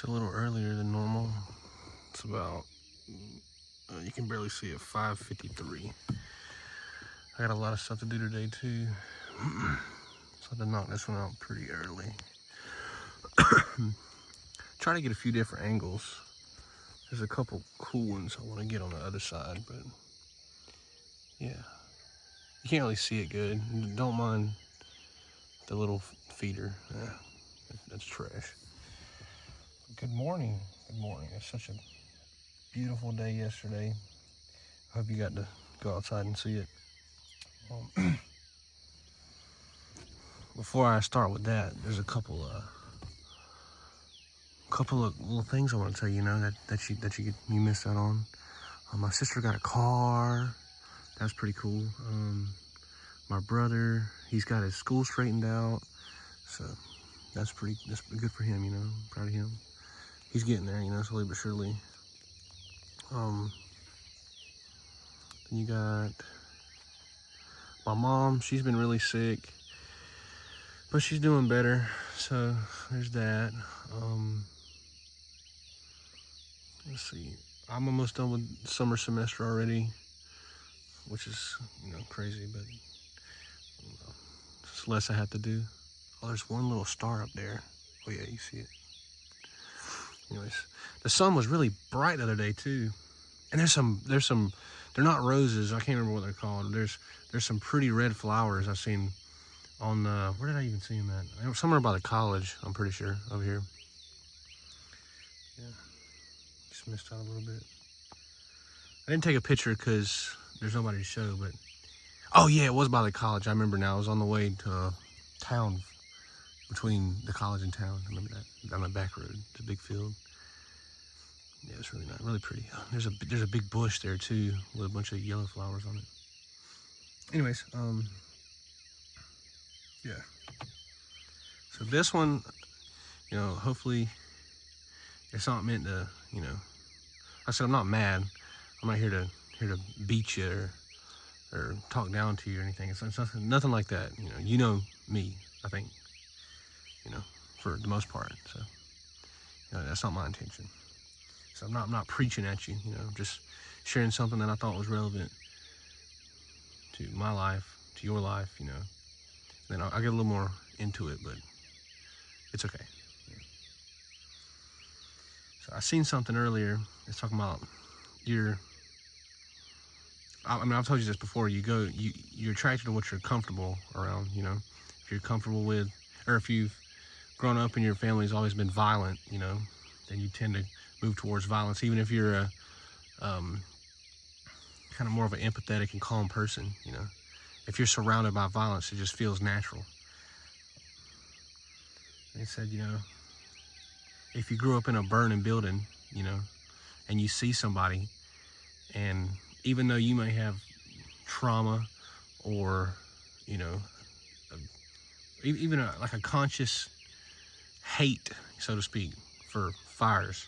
It's a little earlier than normal. It's about, you can barely see it, 5:53. I got a lot of stuff to do today too. So I had to knock this one out pretty early. Try to get a few different angles. There's a couple cool ones I want to get on the other side, but yeah. You can't really see it good. Don't mind the little feeder. That's trash. Good morning. Good morning. It's such a beautiful day yesterday. I hope you got to go outside and see it. Before I start with that, there's a couple of little things I want to tell you. That you missed out on. My sister got a car. That's pretty cool. My brother, he's got his school straightened out, so that's good for him. I'm proud of him. He's getting there, slowly but surely. Then you got my mom. She's been really sick, but she's doing better. So there's that. Let's see. I'm almost done with summer semester already, which is crazy, but it's less I have to do. Oh, there's one little star up there. Oh yeah, you see it. Anyways, the sun was really bright the other day too, and there's some. They're not roses. I can't remember what they're called. There's some pretty red flowers I've seen on where did I even see them at? Somewhere by the college, I'm pretty sure, over here. Yeah, just missed out a little bit. I didn't take a picture because there's nobody to show, but oh yeah, it was by the college. I remember now. I was on the way to town, between the college and town. I remember that, down the back road. It's a big field. Yeah, it's really nice, really pretty. There's a big bush there too with a bunch of yellow flowers on it. Anyways, yeah. So this one, hopefully it's not meant to, I said I'm not mad. I'm not here to beat you or talk down to you or anything. It's nothing like that. You know me, I think, for the most part. So, that's not my intention. So I'm not preaching at you, just sharing something that I thought was relevant to my life, to your life, Then I'll get a little more into it, but it's okay. So I seen something earlier. It's talking about I've told you this before. You're attracted to what you're comfortable around. If you're comfortable with, or if you've grown up and your family's always been violent, then you tend to move towards violence. Even if you're a kind of more of an empathetic and calm person, if you're surrounded by violence, it just feels natural. They said, if you grew up in a burning building, and you see somebody, and even though you may have trauma or, even like a conscious hate, so to speak, for fires,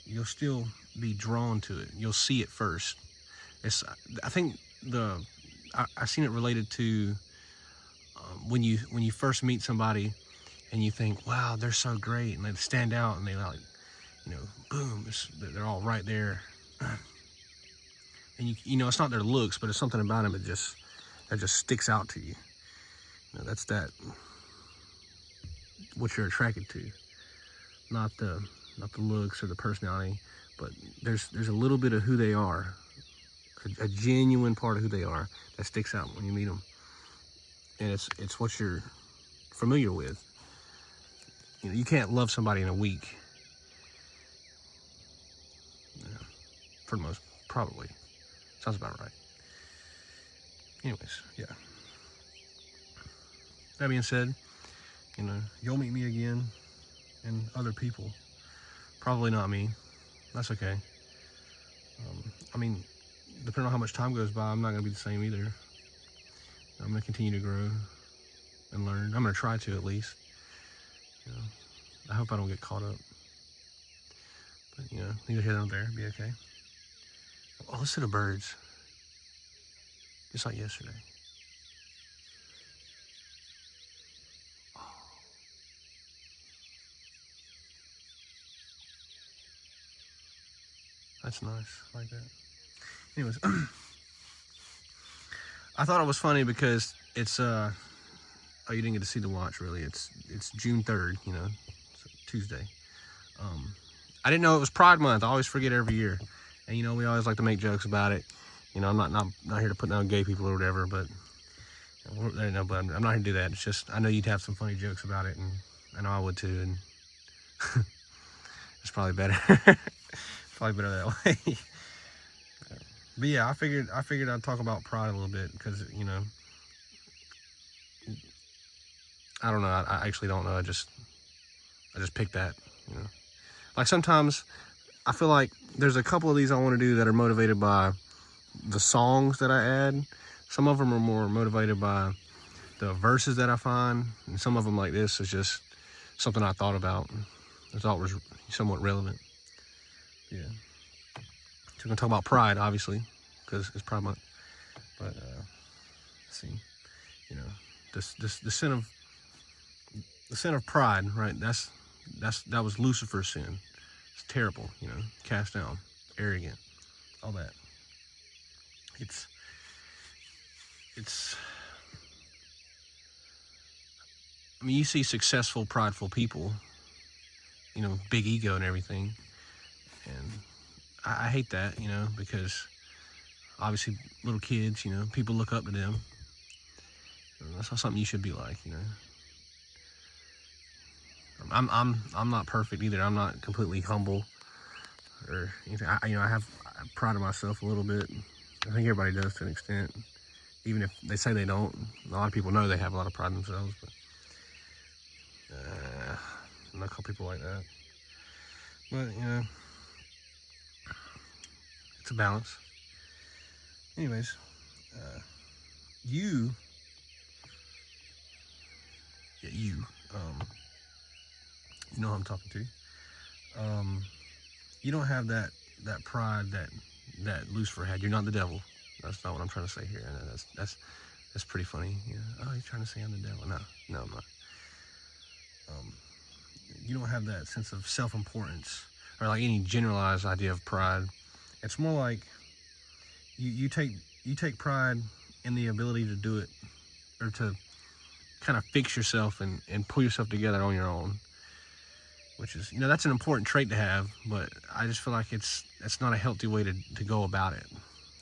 you'll still be drawn to it. You'll see it first. I think I seen it related to when you first meet somebody and you think, wow, they're so great, and they stand out, and they like, boom, they're all right there. And it's not their looks, but it's something about them that just sticks out to you. That's what you're attracted to, not the looks or the personality, but there's a little bit of who they are, a genuine part of who they are that sticks out when you meet them, and it's what you're familiar with. You can't love somebody in a week. For the most, probably. Sounds about right. Anyways, yeah. That being said, you'll meet me again and other people. Probably not me. That's okay. Depending on how much time goes by, I'm not going to be the same either. I'm going to continue to grow and learn. I'm going to try to, at least. I hope I don't get caught up. But, neither here nor there. Be okay. Oh, listen to birds. Just like yesterday. That's nice. I like that. Anyways, I thought it was funny because it's oh, you didn't get to see the watch really. It's June 3rd, you know, it's Tuesday. I didn't know it was Pride Month. I always forget every year, and you know we always like to make jokes about it. You know, I'm not here to put down gay people or whatever, but no, but I'm not here to do that. It's just I know you'd have some funny jokes about it, and I know I would too, and it's probably better. Probably better that way. But yeah, I figured I'd talk about pride a little bit because, you know, I don't know. I actually don't know. I just picked that, you know. Like sometimes I feel like there's a couple of these I want to do that are motivated by the songs that I add. Some of them are more motivated by the verses that I find, and some of them like this is just something I thought about. I thought was somewhat relevant. Yeah. So we're gonna talk about pride, obviously, because it's Pride Month. But let's see, you know, the sin of pride, right? That was Lucifer's sin. It's terrible, you know, cast down, arrogant, all that. It's I mean, you see successful, prideful people, you know, big ego and everything, and I hate that, you know, because obviously little kids, you know, people look up to them. That's not something you should be like, you know. I'm not perfect either. I'm not completely humble or anything. I have pride of myself a little bit. I think everybody does to an extent, even if they say they don't. A lot of people know they have a lot of pride in themselves, but I'm not call people like that. But you know, it's a balance. Anyways, you know who I'm talking to. You don't have that pride that Lucifer had. You're not the devil. That's not what I'm trying to say here. I know that's pretty funny. Yeah. Oh, you're trying to say I'm the devil? No, I'm not. You don't have that sense of self-importance or like any generalized idea of pride. It's more like you take pride in the ability to do it or to kind of fix yourself and pull yourself together on your own, which is, you know, that's an important trait to have, but I just feel like it's not a healthy way to go about it.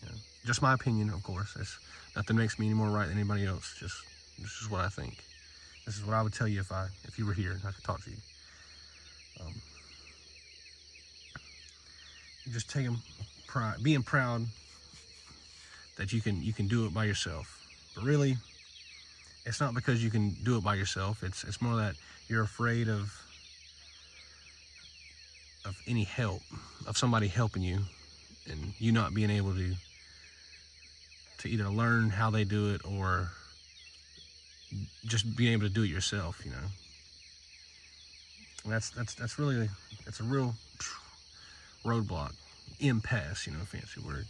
You know, just my opinion, of course. It's nothing makes me any more right than anybody else. Just this is what I think. This is what I would tell you if you were here and I could talk to you. You just taking pride, being proud that you can do it by yourself. But really, it's not because you can do it by yourself. It's more that you're afraid of any help, of somebody helping you, and you not being able to either learn how they do it or just being able to do it yourself. You know, and that's really a real roadblock, impasse. You know, fancy word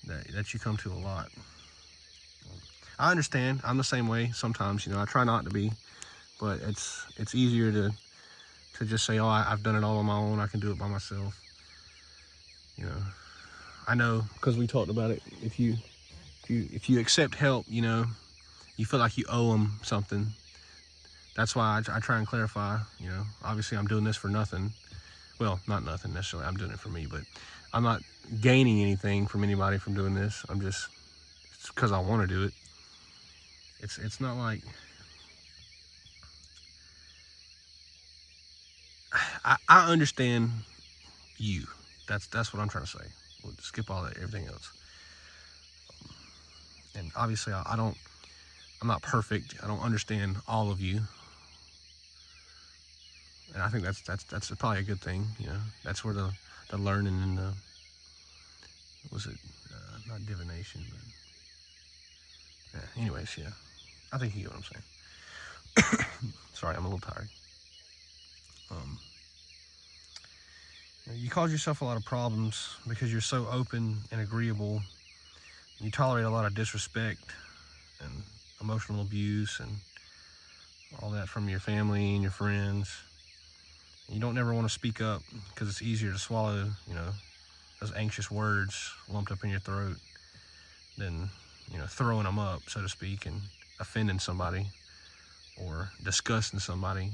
that you come to a lot. I understand. I'm the same way sometimes. You know, I try not to be, but it's easier to just say, oh, I've done it all on my own. I can do it by myself. You know, I know because we talked about it. If you accept help, you know, you feel like you owe them something. That's why I try and clarify. You know, obviously I'm doing this for nothing. Well, not nothing necessarily. I'm doing it for me, but I'm not gaining anything from anybody from doing this. It's because I want to do it. It's not like I understand you. That's what I'm trying to say. We'll skip all that, everything else. And obviously I'm not perfect. I don't understand all of you. And I think that's probably a good thing. You know, that's where the learning and the not divination, but yeah, anyways, yeah. I think you get what I'm saying. Sorry, I'm a little tired. You cause yourself a lot of problems because you're so open and agreeable. You tolerate a lot of disrespect and emotional abuse and all that from your family and your friends. You don't ever want to speak up because it's easier to swallow, you know, those anxious words lumped up in your throat than, throwing them up, so to speak, and offending somebody or disgusting somebody,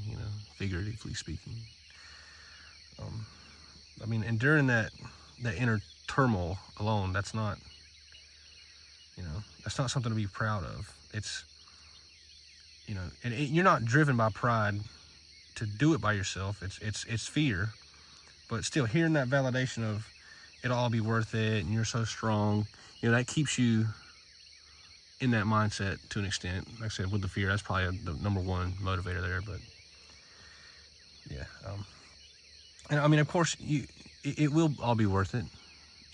figuratively speaking. Enduring that inner turmoil alone, that's not something to be proud of. It's, you're not driven by pride to do it by yourself. It's fear, but still hearing that validation of it'll all be worth it and you're so strong, that keeps you in that mindset to an extent. Like I said, with the fear, that's probably the number one motivator there. But yeah, and of course, it will all be worth it,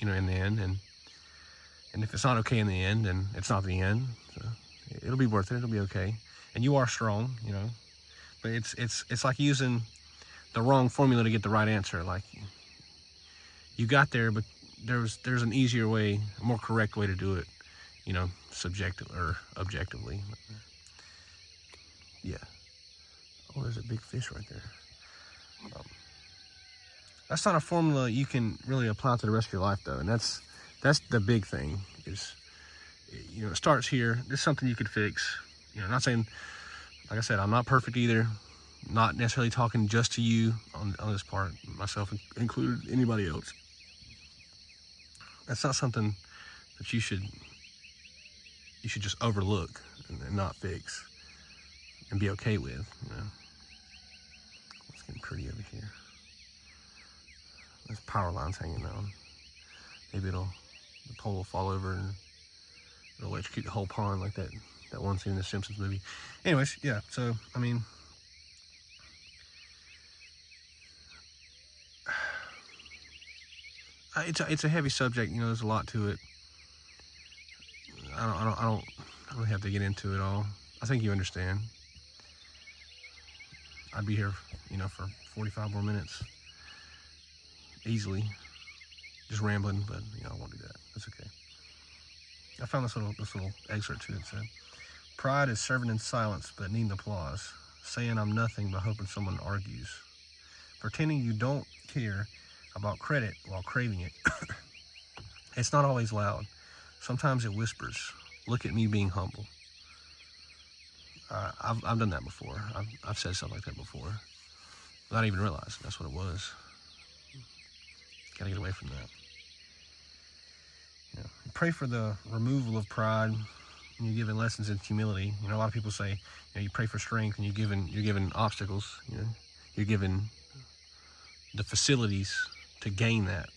in the end. And if it's not okay in the end, then it's not the end. So it'll be worth it. It'll be okay. And you are strong, But it's like using the wrong formula to get the right answer. Like you got there, but there's an easier way, a more correct way to do it, subjective or objectively. Yeah. Oh, there's a big fish right there. That's not a formula you can really apply to the rest of your life, though, and that's the big thing. Is it starts here. This is something you could fix. I'm not saying, like I said, I'm not perfect either. Not necessarily talking just to you on this part, myself included, anybody else. That's not something that you should just overlook and not fix and be okay with. It's getting pretty over here. There's power lines hanging down. Maybe the pole will fall over and it'll electrocute the whole pond like that one scene in the Simpsons movie. Anyways, yeah, so, it's a heavy subject, there's a lot to it. I don't really have to get into it all. I think you understand. I'd be here, for 45 more minutes. Easily. Just rambling, but, I won't do that. That's okay. I found this little excerpt too. It said, "Pride is serving in silence, but needing applause. Saying I'm nothing, but hoping someone argues. Pretending you don't care about credit while craving it. It's not always loud. Sometimes it whispers. Look at me being humble." I've done that before. I've said something like that before, without even realizing that's what it was. Gotta get away from that. Pray for the removal of pride when you're giving lessons in humility. A lot of people say, you pray for strength and you're given obstacles. You're given the facilities to gain that.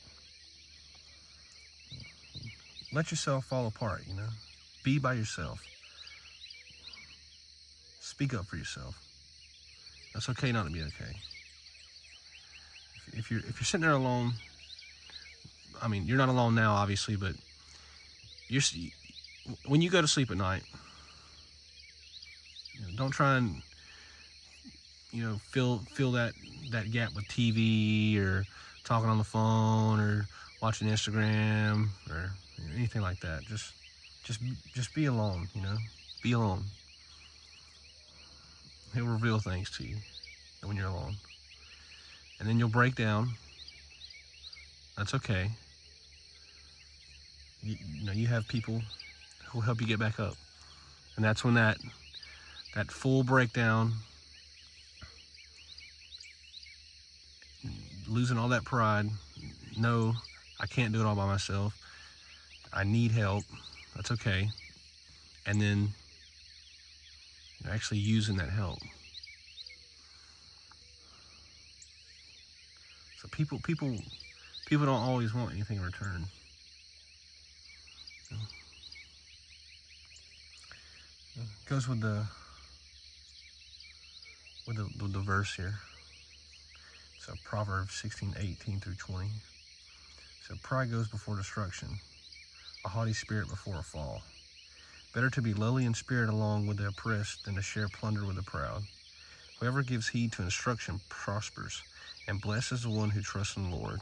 Let yourself fall apart. Be by yourself. Speak up for yourself. That's okay not to be okay. If you're sitting there alone, you're not alone now, obviously, but when you go to sleep at night, don't try and fill that gap with TV or talking on the phone or watching Instagram or anything like that. Just be alone. Be alone. He'll reveal things to you when you're alone, and then you'll break down. That's okay. You have people who will help you get back up. And that's when that full breakdown, losing all that pride, no, I can't do it all by myself. I need help. That's okay. And then actually using that help. So people don't always want anything in return. It goes with the verse here. So Proverbs 16:18-20. So pride goes before destruction, a haughty spirit before a fall. Better to be lowly in spirit along with the oppressed than to share plunder with the proud. Whoever gives heed to instruction prospers, and blessed is the one who trusts in the Lord.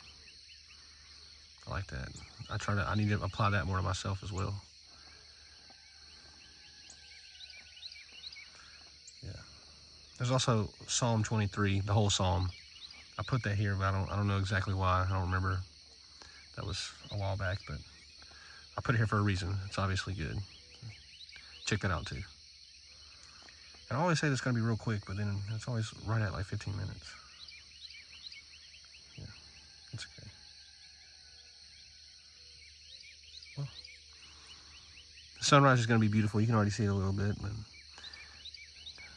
I like that. I need to apply that more to myself as well. Yeah. There's also Psalm 23, the whole psalm. I put that here, but I don't know exactly why. I don't remember That was a while back, but I put it here for a reason. It's obviously good. Check that out too. And I always say this is going to be real quick, but then it's always right at like 15 minutes. Yeah, it's okay. Well, the sunrise is going to be beautiful. You can already see it a little bit, but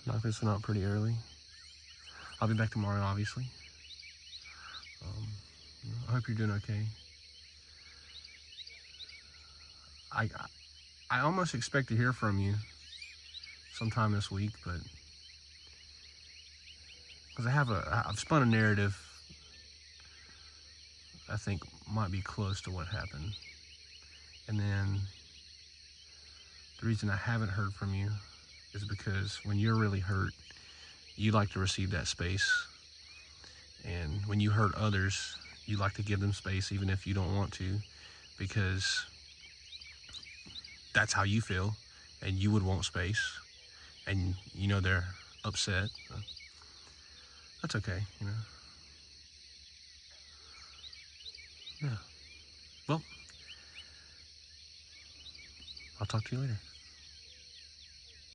knock this one out pretty early. I'll be back tomorrow, obviously. I hope you're doing okay. I almost expect to hear from you sometime this week, but because I've spun a narrative I think might be close to what happened. And then the reason I haven't heard from you is because when you're really hurt, you like to receive that space. And when you hurt others, you like to give them space even if you don't want to, because that's how you feel and you would want space, and you know they're upset. That's okay, you know. Yeah. Well, I'll talk to you later.